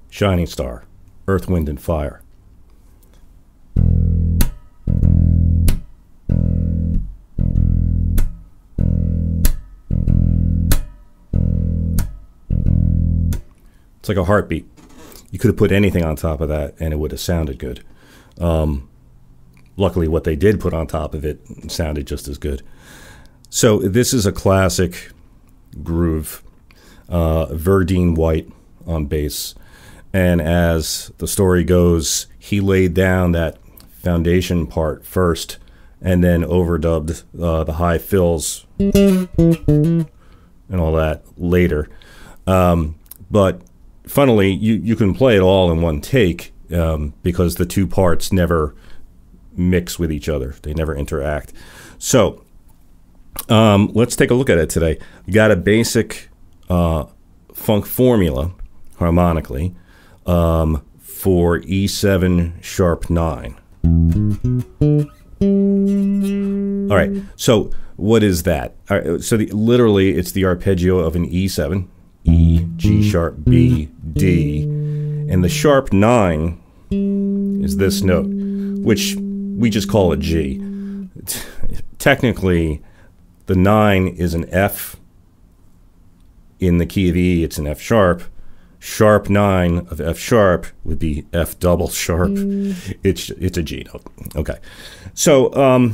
Shining Star, Earth, Wind, and Fire. It's like a heartbeat. You could have put anything on top of that and it would have sounded good. Luckily, what they did put on top of it sounded just as good. So this is a classic groove. Verdine White on bass. And as the story goes, he laid down that foundation part first and then overdubbed the high fills and all that later. But funnily, you can play it all in one take because the two parts never mix with each other. They never interact. So let's take a look at it today. We got a basic funk formula harmonically for E7 sharp 9. All right, so what is that? All right, so literally it's the arpeggio of an E7, E, G sharp, B, D, and the sharp 9 is this note, which we just call a G. Technically, the 9 is an F. In the key of E, it's an F sharp. Sharp 9 of F sharp would be F double sharp. It's a G note. Okay. So,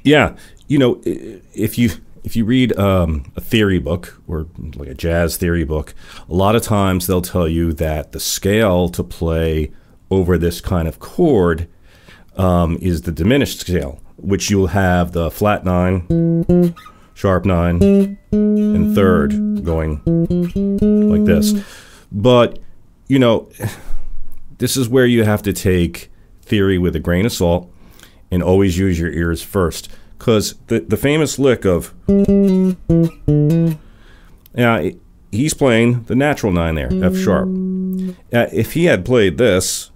yeah, you know, if you read a theory book or like a jazz theory book, a lot of times they'll tell you that the scale to play over this kind of chord is the diminished scale, which you'll have the flat 9, sharp 9, and third going like this. But, you know, this is where you have to take theory with a grain of salt and always use your ears first. Because the famous lick of, he's playing the natural 9 there, F sharp. If he had played this,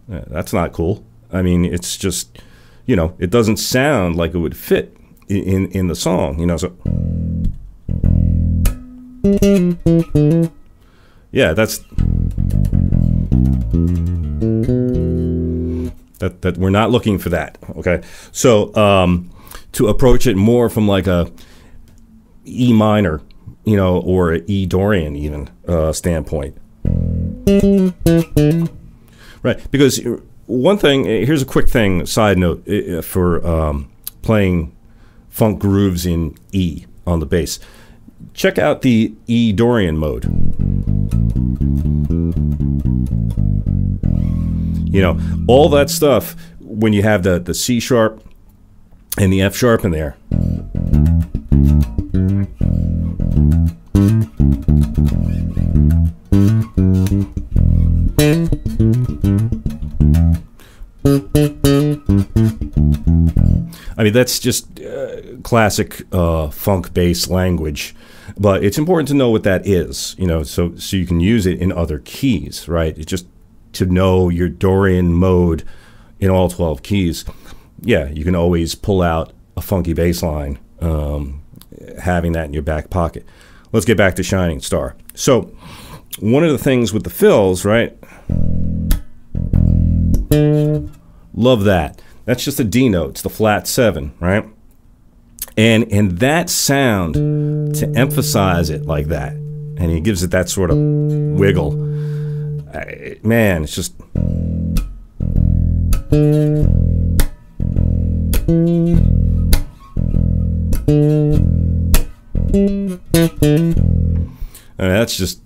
that's not cool. I mean, it's just, it doesn't sound like it would fit in the song, so. Yeah, that's that we're not looking for that, okay? So to approach it more from like a E minor, or an E Dorian even standpoint. Right, because one thing, here's a quick thing, side note, for playing funk grooves in E on the bass. Check out the E Dorian mode. All that stuff, when you have the C sharp and the F sharp in there. I mean, that's just classic funk bass language, but it's important to know what that is, so you can use it in other keys, right? It's just to know your Dorian mode in all 12 keys. Yeah, you can always pull out a funky bass line, having that in your back pocket. Let's get back to Shining Star. So one of the things with the fills, right? Love that. That's just a D note. It's the flat 7, right? And that sound, to emphasize it like that, and he gives it that sort of wiggle. Man, it's just.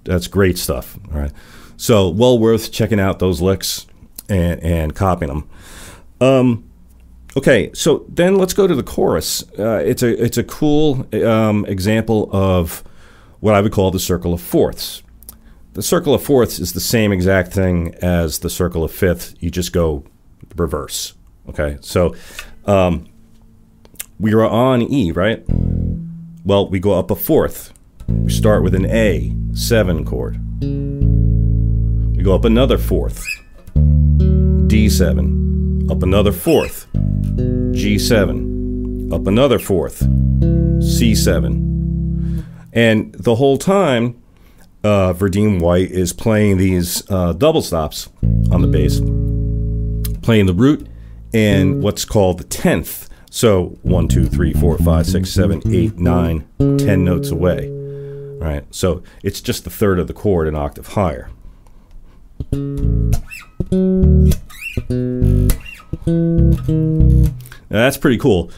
That's great stuff. All right, so well worth checking out those licks and copying them. Okay, so then let's go to the chorus. It's a cool example of what I would call the circle of fourths. The circle of fourths is the same exact thing as the circle of fifth. You just go reverse. Okay, so we are on E, right? Well, we go up a fourth. We start with an A7 chord. We go up another fourth, D7. Up another fourth, G7. Up another fourth, C7. And the whole time, Verdine White is playing these double stops on the bass, playing the root and what's called the 10th. So 1, 2, 3, 4, 5, 6, 7, 8, 9, 10 notes away. Right? So it's just the third of the chord an octave higher. Now that's pretty cool.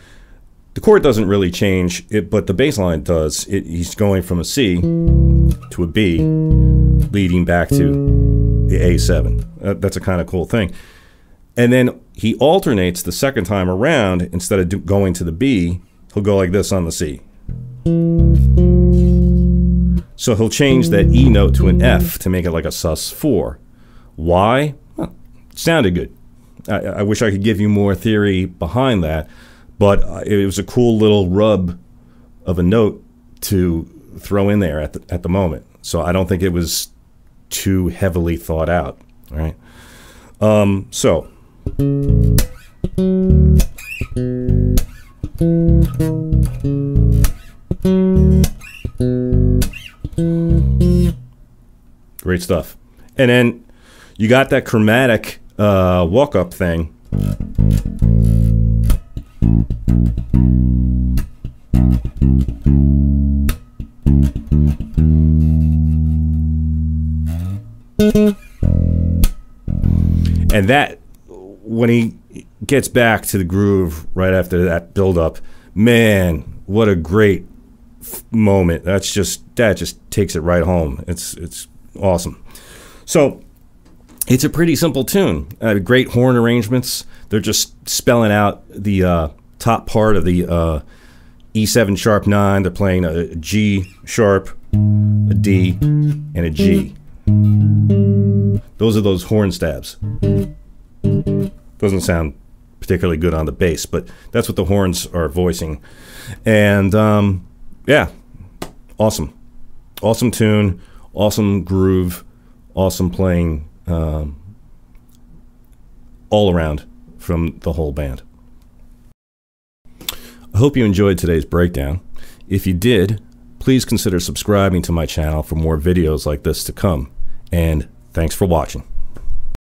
The chord doesn't really change, but the bass line does. He's going from a C to a B, leading back to the A7. That's a kind of cool thing. And then he alternates the second time around. Instead of going to the B, he'll go like this on the C. So he'll change that E note to an F to make it like a sus4. Why? Well, it sounded good. I wish I could give you more theory behind that, but it was a cool little rub of a note to throw in there at the moment. So I don't think it was too heavily thought out. All right. So. Great stuff. And then you got that chromatic walk-up thing. And that, when he gets back to the groove right after that build-up, man, what a great moment. That just takes it right home. It's awesome. So it's a pretty simple tune. Great horn arrangements. They're just spelling out the top part of the E7 sharp 9. They're playing a G sharp, a D, and a G. Those are those horn stabs. Doesn't sound particularly good on the bass, but that's what the horns are voicing. And yeah, awesome tune, awesome groove, awesome playing all around from the whole band. I hope you enjoyed today's breakdown. If you did, please consider subscribing to my channel for more videos like this to come. And thanks for watching.